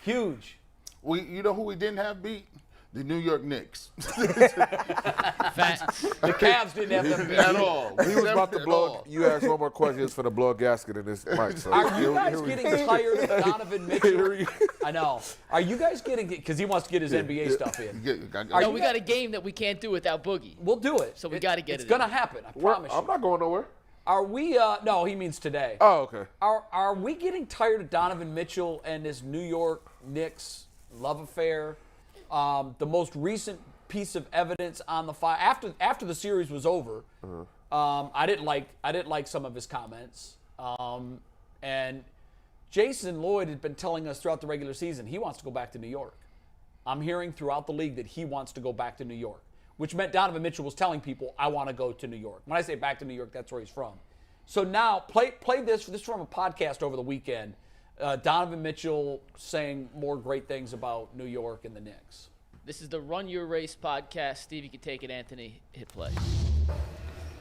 Huge. You know who we didn't have beat? The New York Knicks. The Cavs didn't have them beat At all. He was about to blow. You asked one more question. It's for the blow a gasket in this mic. So Are you guys getting tired of Donovan Mitchell? I know. Are you guys getting, because he wants to get his NBA stuff in. No, we got a game that we can't do without Boogie. We'll do it. So we got to get it. It's going to happen. I promise you. I'm not going nowhere. Are we, no, he means today. Oh, okay. Are we getting tired of Donovan Mitchell and his New York Knicks love affair? The most recent piece of evidence on the file after the series was over, I didn't like some of his comments. And Jason Lloyd had been telling us throughout the regular season he wants to go back to New York. I'm hearing throughout the league that he wants to go back to New York, which meant Donovan Mitchell was telling people, I want to go to New York. When I say back to New York, that's where he's from. So now play this. This is from a podcast over the weekend. Donovan Mitchell saying more great things about New York and the Knicks. This is the Run Your Race podcast. Steve, you can take it. Anthony, hit play.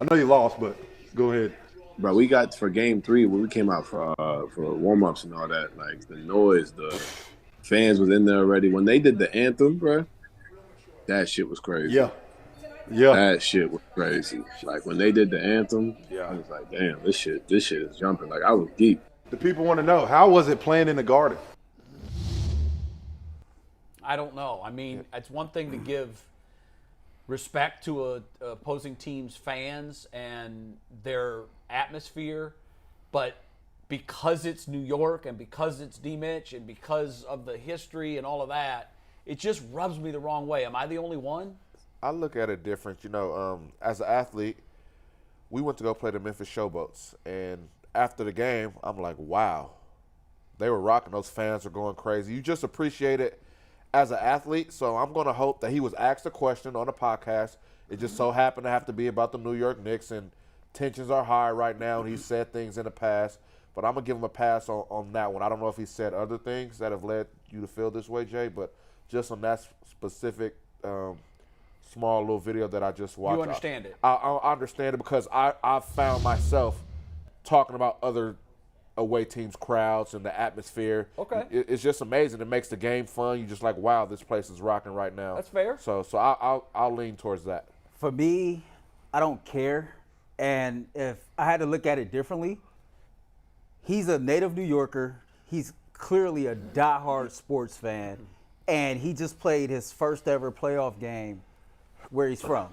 I know you lost, but go ahead. Bro, we got for game 3 when we came out for warm-ups and all that, like the noise, the fans was in there already. When they did the anthem, bro, that shit was crazy. Yeah. That shit was crazy. Like when they did the anthem, I was like, damn, this shit is jumping. Like I was deep. The people want to know, how was it playing in the Garden? I don't know. I mean, it's one thing to give respect to a opposing team's fans and their atmosphere, but because it's New York and because it's D-Mitch and because of the history and all of that, it just rubs me the wrong way. Am I the only one? I look at it different. You know, as an athlete, we went to go play the Memphis Showboats, and after the game, I'm like, wow, they were rocking. Those fans were going crazy. You just appreciate it as an athlete. So I'm going to hope that he was asked a question on a podcast. It just so happened to have to be about the New York Knicks, and tensions are high right now, and he said things in the past. But I'm going to give him a pass on that one. I don't know if he said other things that have led you to feel this way, Jay, but just on that specific small little video that I just watched. You understand it? I understand it because I found myself talking about other away teams' crowds and the atmosphere. Okay. It's just amazing. It makes the game fun. You're just like, wow, this place is rocking right now. That's fair. So I'll lean towards that. For me, I don't care. And if I had to look at it differently, he's a native New Yorker. He's clearly a diehard sports fan. And he just played his first ever playoff game where he's from.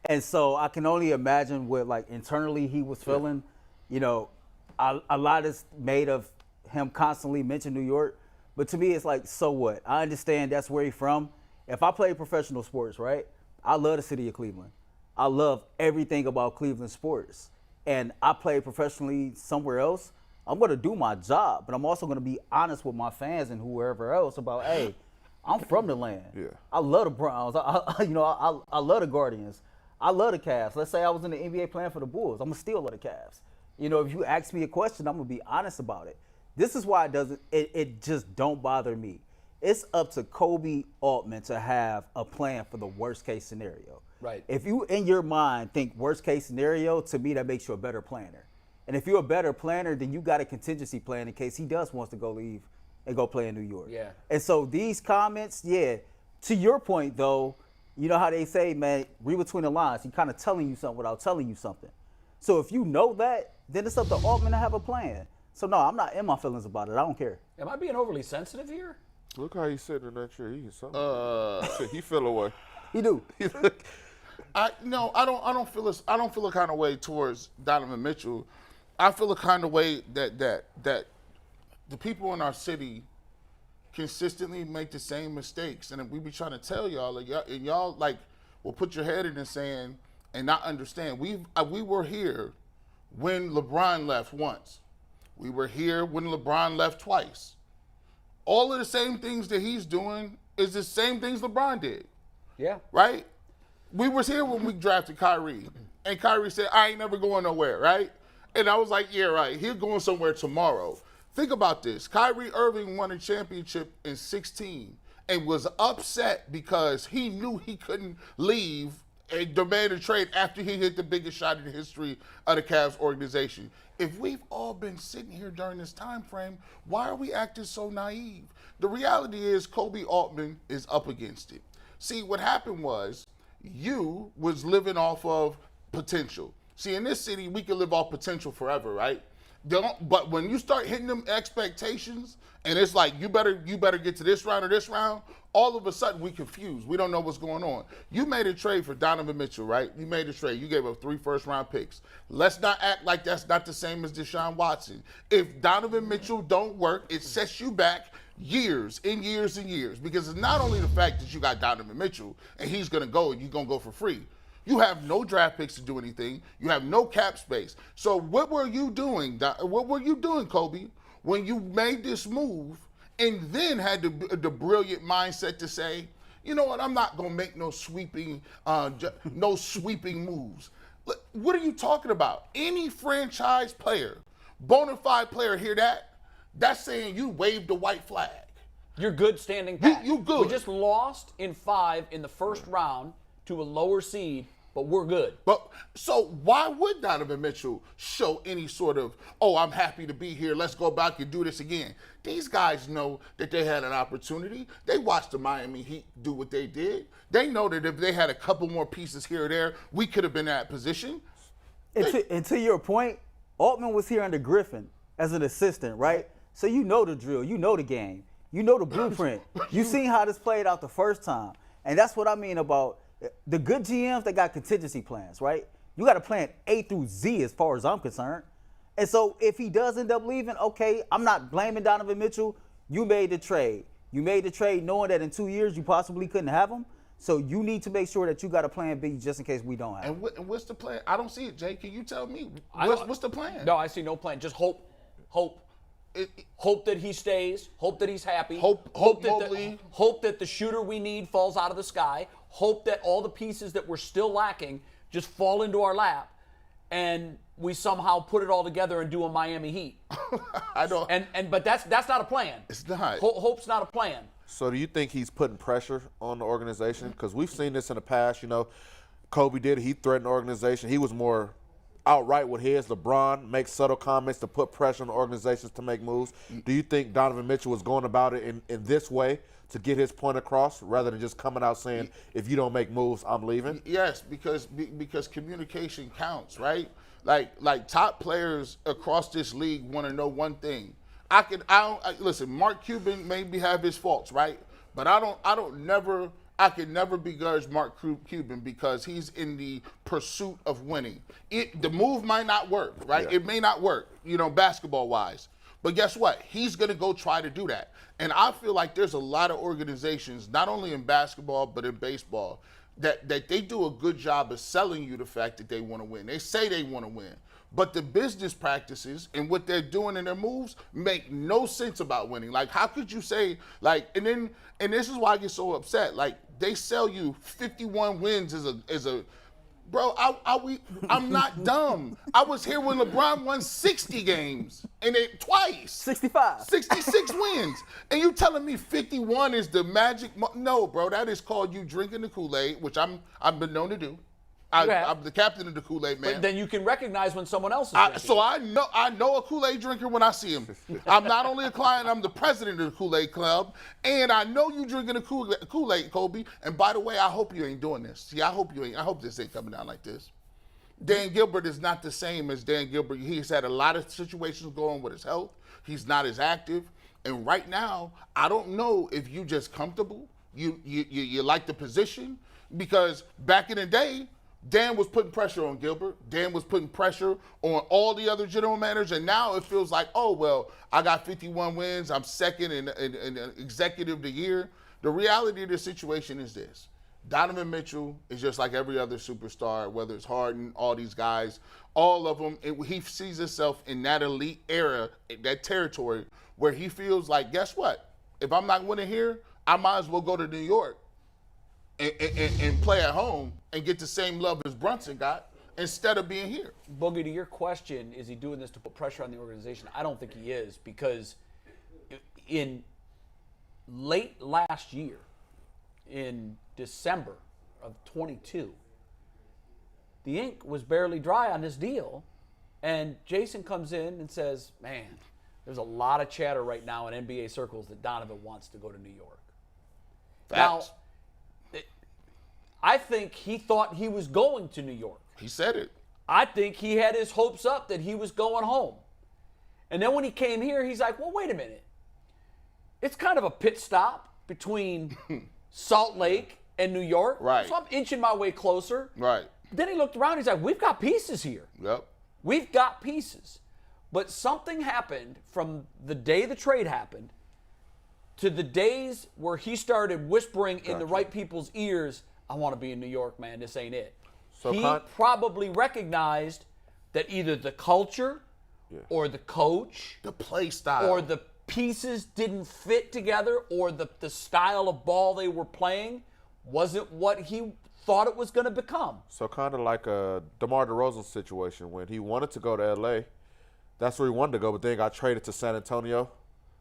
And so I can only imagine what, like, internally he was feeling. You know, a lot is made of him constantly mentioning New York. But to me, it's like, so what? I understand that's where he's from. If I play professional sports, right, I love the city of Cleveland. I love everything about Cleveland sports. And I play professionally somewhere else, I'm going to do my job. But I'm also going to be honest with my fans and whoever else about, hey, I'm from the land. Yeah. I love the Browns. I love the Guardians. I love the Cavs. Let's say I was in the NBA playing for the Bulls. I'm going to still love the Cavs. You know, if you ask me a question, I'm going to be honest about it. This is why it just don't bother me. It's up to Kobe Altman to have a plan for the worst case scenario. Right. If you, in your mind, think worst case scenario, to me, that makes you a better planner. And if you're a better planner, then you got a contingency plan in case he does wants to go leave and go play in New York. Yeah. And so these comments, to your point, though, you know how they say, man, read between the lines. He's kind of telling you something without telling you something. So if you know that, then it's up to Altman to have a plan. So, no, I'm not in my feelings about it. I don't care. Am I being overly sensitive here? Look how he's sitting in that chair. He's something. He feel away. He do. I don't feel a kind of way towards Donovan Mitchell. I feel a kind of way that the people in our city consistently make the same mistakes, and we be trying to tell y'all, like, y'all like will put your head in the sand and not understand. We were here when LeBron left once. We were here when LeBron left twice. All of the same things that he's doing is the same things LeBron did. Yeah. Right? We was here when we drafted Kyrie, and Kyrie said, I ain't never going nowhere, right? And I was like, yeah, right. He's going somewhere tomorrow. Think about this. Kyrie Irving won a championship in 2016 and was upset because he knew he couldn't leave and demand a trade after he hit the biggest shot in the history of the Cavs organization. If we've all been sitting here during this time frame, why are we acting so naive? The reality is Kobe Altman is up against it. See, what happened was you was living off of potential. See, in this city, we can live off potential forever, right? But when you start hitting them expectations, and it's like you better get to this round or this round, all of a sudden we confused. We don't know what's going on. You made a trade for Donovan Mitchell, right? You made a trade. You gave up 3 first-round picks. Let's not act like that's not the same as Deshaun Watson. If Donovan Mitchell don't work, it sets you back years and years and years, because it's not only the fact that you got Donovan Mitchell and he's going to go and you're going to go for free. You have no draft picks to do anything. You have no cap space. So what were you doing? What were you doing, Kobe, when you made this move and then had the brilliant mindset to say, you know what, I'm not going to make no sweeping moves. What are you talking about? Any franchise player, bona fide player, hear that? That's saying you waved the white flag. You're good standing pat. You good. We just lost in 5 in the first round to a lower seed, but we're good. But so why would Donovan Mitchell show any sort of, oh, I'm happy to be here, let's go back and do this again? These guys know that they had an opportunity. They watched the Miami Heat do what they did. They know that if they had a couple more pieces here or there, we could have been in that position. And to your point, Altman was here under Griffin as an assistant, right? So you know the drill, you know the game, you know the blueprint. You seen how this played out the first time. And that's what I mean about the good GMs that got contingency plans, right? You got a plan A through Z as far as I'm concerned. And so if he does end up leaving, okay, I'm not blaming Donovan Mitchell. You made the trade. You made the trade knowing that in 2 years you possibly couldn't have him. So you need to make sure that you got a plan B just in case we don't have him. And what's the plan? I don't see it, Jay. Can you tell me? What's the plan? No, I see no plan. Just hope. Hope that he stays. Hope that he's happy. Hope that the shooter we need falls out of the sky. Hope that all the pieces that we're still lacking just fall into our lap, and we somehow put it all together and do a Miami Heat. I don't. But that's not a plan. It's not. Hope's not a plan. So do you think he's putting pressure on the organization? Because we've seen this in the past. You know, Kobe did it. He threatened the organization. He was more outright with his. LeBron makes subtle comments to put pressure on the organizations to make moves. Do you think Donovan Mitchell was going about it in this way to get his point across rather than just coming out saying, if you don't make moves, I'm leaving? Yes, because communication counts, right? Like top players across this league want to know one thing. Listen, Mark Cuban maybe have his faults, right? But I can never begrudge Mark Cuban because he's in the pursuit of winning. The move might not work, right? Yeah. It may not work, basketball-wise. But guess what? He's going to go try to do that. And I feel like there's a lot of organizations, not only in basketball but in baseball, that they do a good job of selling you the fact that they want to win. They say they want to win. But the business practices and what they're doing in their moves make no sense about winning. Like, how could you say, and this is why I get so upset. Like, they sell you 51 wins as a bro, I'm not dumb. I was here when LeBron won 60 games and it twice. 65. 66 wins. And you telling me 51 is the magic? No, bro, that is called you drinking the Kool-Aid, which I've been known to do. I'm the captain of the Kool-Aid man. But then you can recognize when someone else is drinking. So I know a Kool-Aid drinker when I see him. I'm not only a client, I'm the president of the Kool-Aid Club, and I know you drinking the Kool-Aid, Kobe. And by the way, I hope you ain't doing this. See, I hope you ain't. I hope this ain't coming down like this. Dan Gilbert is not the same as Dan Gilbert. He's had a lot of situations going with his health. He's not as active. And right now, I don't know if you just comfortable. You like the position, because back in the day, Dan was putting pressure on Gilbert. Dan was putting pressure on all the other general managers. And now it feels like, oh, well, I got 51 wins. I'm second in executive of the year. The reality of the situation is this. Donovan Mitchell is just like every other superstar, whether it's Harden, all these guys, all of them. He sees himself in that elite era, that territory, where he feels like, guess what? If I'm not winning here, I might as well go to New York and play at home and get the same love as Brunson got instead of being here. Boogie, to your question, is he doing this to put pressure on the organization? I don't think he is, because in late last year, in December of 22, the ink was barely dry on this deal. And Jason comes in and says, man, there's a lot of chatter right now in NBA circles that Donovan wants to go to New York. Facts. Now, I think he thought he was going to New York. He said it. I think he had his hopes up that he was going home. And then when he came here, he's like, well, wait a minute. It's kind of a pit stop between Salt Lake and New York. Right. So I'm inching my way closer. Right. Then he looked around. He's like, we've got pieces here. Yep. We've got pieces. But something happened from the day the trade happened to the days where he started whispering in the right people's ears, I want to be in New York, man. This ain't it. So he probably recognized that either the culture or the coach The play style. or the pieces didn't fit together or the style of ball they were playing wasn't what he thought it was going to become. So kind of like a DeMar DeRozan situation when he wanted to go to L.A. That's where he wanted to go, but then got traded to San Antonio.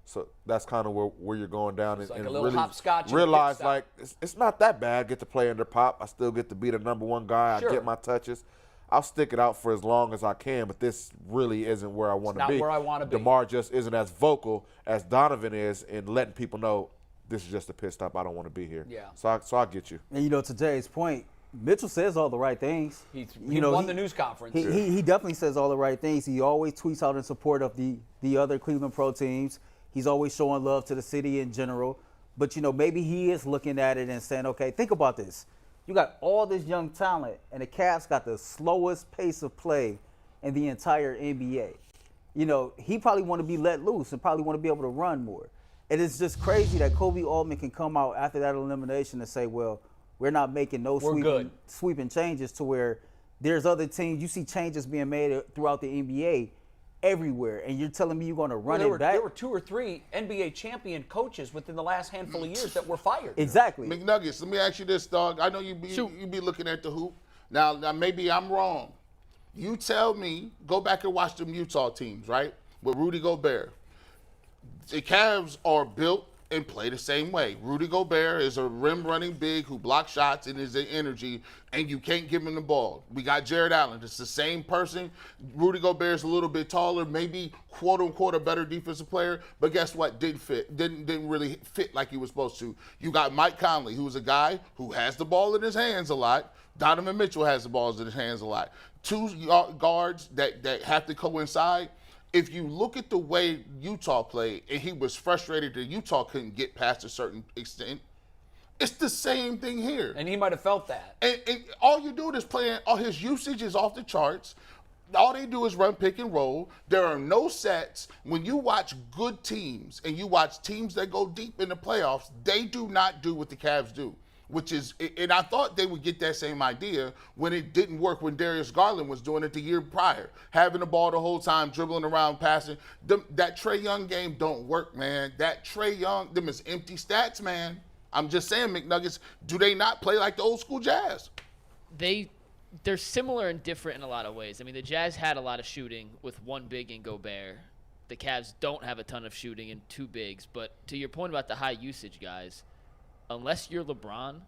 So that's kind of where you're going down Like and a little really hopscotch and realize pit stop. like it's not that bad. Get to play under Pop. I still get to be the number one guy. Sure. I get my touches. I'll stick it out for as long as I can, but this really isn't where I want to not be. where I wanna be. DeMar just isn't as vocal as Donovan is in letting people know this is just a pit stop. I don't want to be here. Yeah. So I get you. And to Jay's point, Mitchell says all the right things. He won the news conference. He definitely says all the right things. He always tweets out in support of the other Cleveland Pro teams. He's always showing love to the city in general. But, maybe he is looking at it and saying, okay, think about this. You got all this young talent, and the Cavs got the slowest pace of play in the entire NBA. He probably want to be let loose and probably want to be able to run more. And it's just crazy that Kobe Altman can come out after that elimination and say, well, we're not making no sweeping changes to where there's other teams. You see changes being made throughout the NBA everywhere, and you're telling me you're going to run it back? There were 2 or 3 NBA champion coaches within the last handful of years that were fired. Exactly. McNuggets, let me ask you this, dog. I know you be looking at the hoop. Now maybe I'm wrong. You tell me, go back and watch them Utah teams, right? With Rudy Gobert. The Cavs are built and play the same way. Rudy Gobert is a rim-running big who blocks shots and is an energy, and you can't give him the ball. We got Jared Allen. It's the same person. Rudy Gobert's a little bit taller, maybe quote-unquote a better defensive player, but guess what? Didn't really fit like he was supposed to. You got Mike Conley, who's a guy who has the ball in his hands a lot. Donovan Mitchell has the balls in his hands a lot. 2 guards that have to coincide. If you look at the way Utah played, and he was frustrated that Utah couldn't get past a certain extent, it's the same thing here. And he might have felt that. And all you do is play, all his usage is off the charts. All they do is run pick and roll. There are no sets. When you watch good teams and you watch teams that go deep in the playoffs, they do not do what the Cavs do. And I thought they would get that same idea when it didn't work when Darius Garland was doing it the year prior. Having the ball the whole time, dribbling around, passing. That Trae Young game don't work, man. That Trae Young, them is empty stats, man. I'm just saying, McNuggets, do they not play like the old school Jazz? They're similar and different in a lot of ways. I mean, the Jazz had a lot of shooting with 1 big in Gobert. The Cavs don't have a ton of shooting and 2 bigs. But to your point about the high usage guys, unless you're LeBron,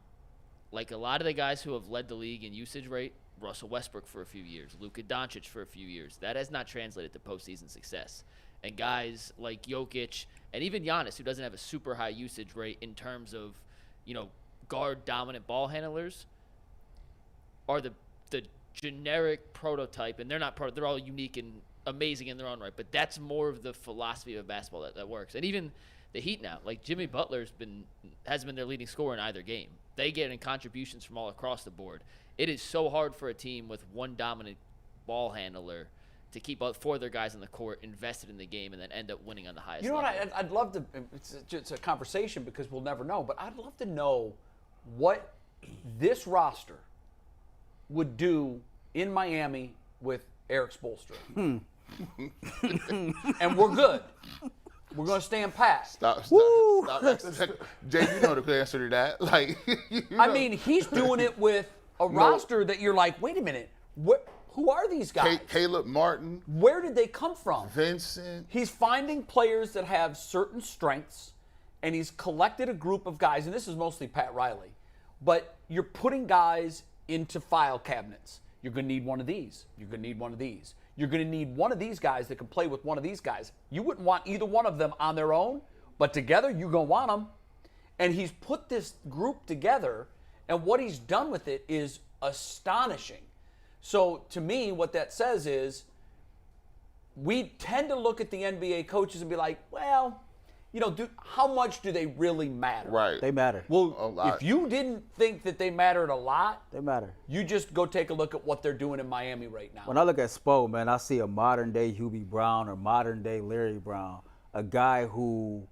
like a lot of the guys who have led the league in usage rate, Russell Westbrook for a few years, Luka Doncic for a few years, that has not translated to postseason success. And guys like Jokic and even Giannis, who doesn't have a super high usage rate in terms of, guard dominant ball handlers, are the generic prototype, and they're all unique and amazing in their own right, but that's more of the philosophy of basketball that works. And even the Heat now, like Jimmy Butler's has been their leading scorer in either game. They get in contributions from all across the board. It is so hard for a team with 1 dominant ball handler to keep 4 other guys on the court invested in the game and then end up winning on the highest level. I'd love to, it's a conversation because we'll never know, but I'd love to know what this roster would do in Miami with Eric Spoelstra. And we're good. We're going to stand pat. Stop. Jay, you know the answer to that. I mean, he's doing it with a roster that you're like, wait a minute, who are these guys? Caleb Martin. Where did they come from? Vincent. He's finding players that have certain strengths, and he's collected a group of guys, and this is mostly Pat Riley, but you're putting guys into file cabinets. You're going to need one of these. You're going to need one of these. You're going to need one of these guys that can play with one of these guys. You wouldn't want either one of them on their own, but together you're going to want them. And he's put this group together, and what he's done with it is astonishing. So to me, what that says is we tend to look at the NBA coaches and be like, well, how much do they really matter? Right. They matter. Well, if you didn't think that they mattered a lot, They matter. you just go take a look at what they're doing in Miami right now. When I look at Spo, man, I see a modern-day Hubie Brown or modern-day Larry Brown, a guy who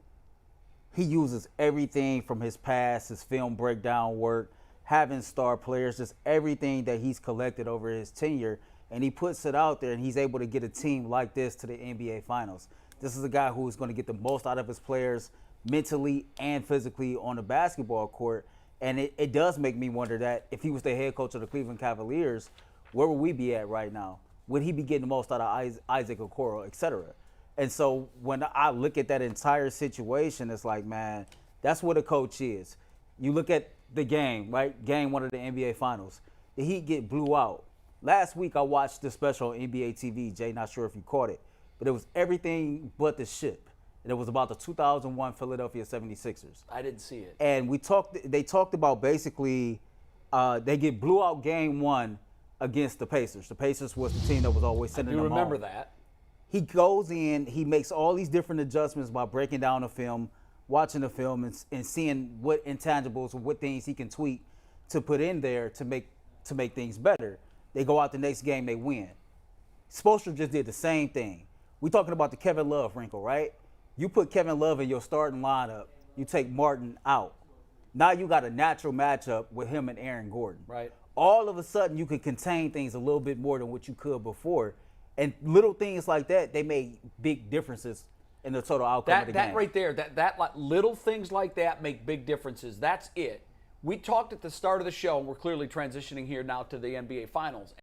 he uses everything from his past, his film breakdown work, having star players, just everything that he's collected over his tenure, and he puts it out there, and he's able to get a team like this to the NBA Finals. This is a guy who is going to get the most out of his players mentally and physically on the basketball court. And it does make me wonder that if he was the head coach of the Cleveland Cavaliers, where would we be at right now? Would he be getting the most out of Isaac Okoro, et cetera? And so when I look at that entire situation, it's like, man, that's what a coach is. You look at the game, right? Game 1 of the NBA Finals. The Heat get blew out. Last week I watched the special on NBA TV. Jay, not sure if you caught it. But it was everything but the ship. And it was about the 2001 Philadelphia 76ers. I didn't see it. And they talked about basically they get blew out game 1 against the Pacers. The Pacers was the team that was always sending them home. You remember that. He goes in, he makes all these different adjustments by breaking down the film, watching the film, and seeing what intangibles or what things he can tweak to put in there to make things better. They go out the next game, they win. Spoelstra just did the same thing. We're talking about the Kevin Love wrinkle, right? You put Kevin Love in your starting lineup, you take Martin out. Now you got a natural matchup with him and Aaron Gordon. Right. All of a sudden, you can contain things a little bit more than what you could before. And little things like that, they made big differences in the total outcome of the game. That right there, that little things like that make big differences. That's it. We talked at the start of the show, and we're clearly transitioning here now to the NBA Finals.